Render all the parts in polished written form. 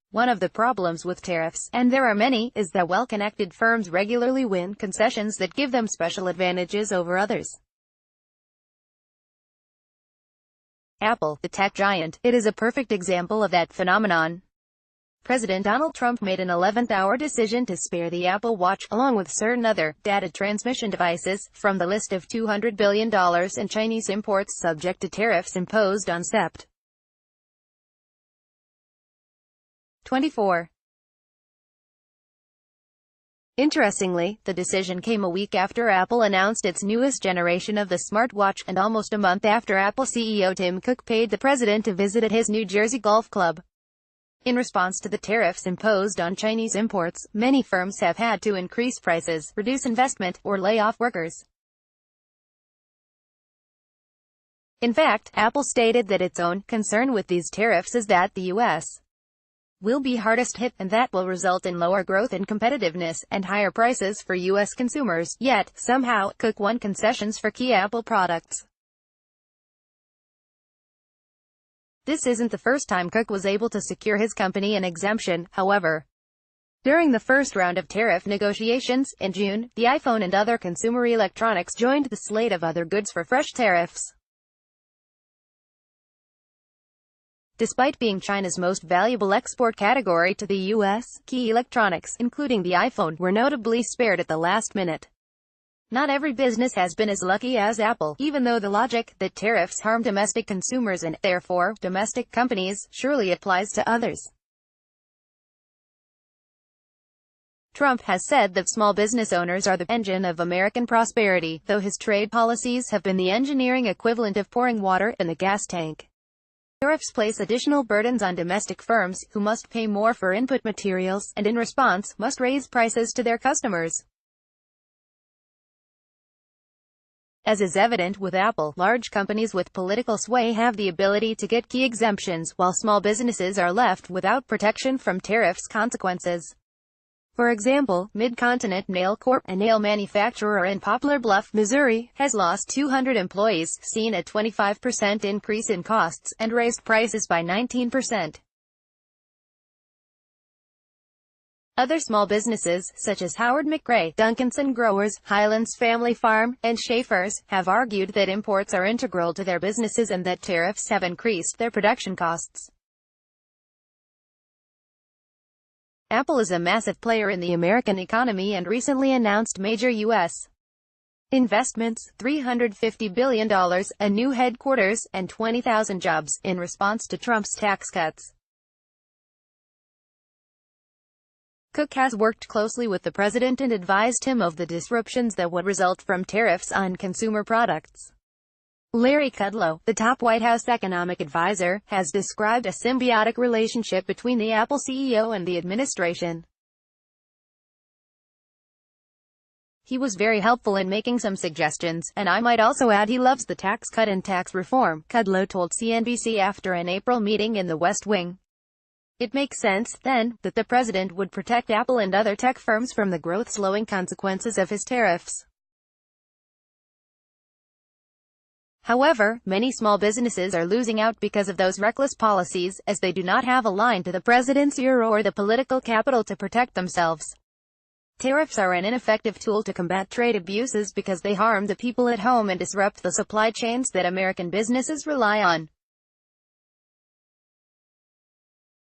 One of the problems with tariffs, and there are many, is that well-connected firms regularly win concessions that give them special advantages over others. Apple, the tech giant, it is a perfect example of that phenomenon. President Donald Trump made an 11th-hour decision to spare the Apple Watch, along with certain other data transmission devices, from the list of $200 billion in Chinese imports subject to tariffs imposed on Sept. 24. Interestingly, the decision came a week after Apple announced its newest generation of the smartwatch, and almost a month after Apple CEO Tim Cook paid the president a visit at his New Jersey golf club. In response to the tariffs imposed on Chinese imports, many firms have had to increase prices, reduce investment, or lay off workers. In fact, Apple stated that its own concern with these tariffs is that the U.S. will be hardest hit, and that will result in lower growth and competitiveness, and higher prices for U.S. consumers. Yet, somehow, Cook won concessions for key Apple products. This isn't the first time Cook was able to secure his company an exemption, however. During the first round of tariff negotiations, in June, the iPhone and other consumer electronics joined the slate of other goods for fresh tariffs. Despite being China's most valuable export category to the U.S., key electronics, including the iPhone, were notably spared at the last minute. Not every business has been as lucky as Apple, even though the logic that tariffs harm domestic consumers and, therefore, domestic companies, surely applies to others. Trump has said that small business owners are the engine of American prosperity, though his trade policies have been the engineering equivalent of pouring water in the gas tank. Tariffs place additional burdens on domestic firms, who must pay more for input materials, and in response, must raise prices to their customers. As is evident with Apple, large companies with political sway have the ability to get key exemptions, while small businesses are left without protection from tariffs' consequences. For example, Mid-Continent Nail Corp., a nail manufacturer in Poplar Bluff, Missouri, has lost 200 employees, seen a 25% increase in costs, and raised prices by 19%. Other small businesses, such as Howard McRae, Duncanson Growers, Highlands Family Farm, and Schaefer's, have argued that imports are integral to their businesses and that tariffs have increased their production costs. Apple is a massive player in the American economy and recently announced major U.S. investments, $350 billion, a new headquarters, and 20,000 jobs, in response to Trump's tax cuts. Cook has worked closely with the president and advised him of the disruptions that would result from tariffs on consumer products. Larry Kudlow, the top White House economic advisor, has described a symbiotic relationship between the Apple CEO and the administration. He was very helpful in making some suggestions, and I might also add he loves the tax cut and tax reform, Kudlow told CNBC after an April meeting in the West Wing. It makes sense, then, that the president would protect Apple and other tech firms from the growth-slowing consequences of his tariffs. However, many small businesses are losing out because of those reckless policies, as they do not have a line to the president's ear or the political capital to protect themselves. Tariffs are an ineffective tool to combat trade abuses because they harm the people at home and disrupt the supply chains that American businesses rely on.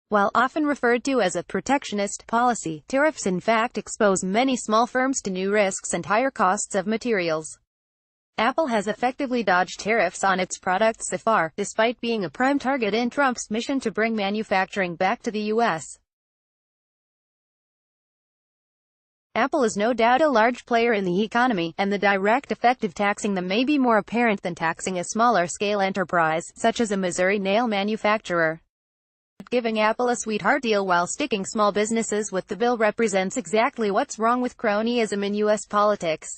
While often referred to as a protectionist policy, tariffs in fact expose many small firms to new risks and higher costs of materials. Apple has effectively dodged tariffs on its products so far, despite being a prime target in Trump's mission to bring manufacturing back to the U.S. Apple is no doubt a large player in the economy, and the direct effect of taxing them may be more apparent than taxing a smaller-scale enterprise, such as a Missouri nail manufacturer. Giving Apple a sweetheart deal while sticking small businesses with the bill represents exactly what's wrong with cronyism in U.S. politics.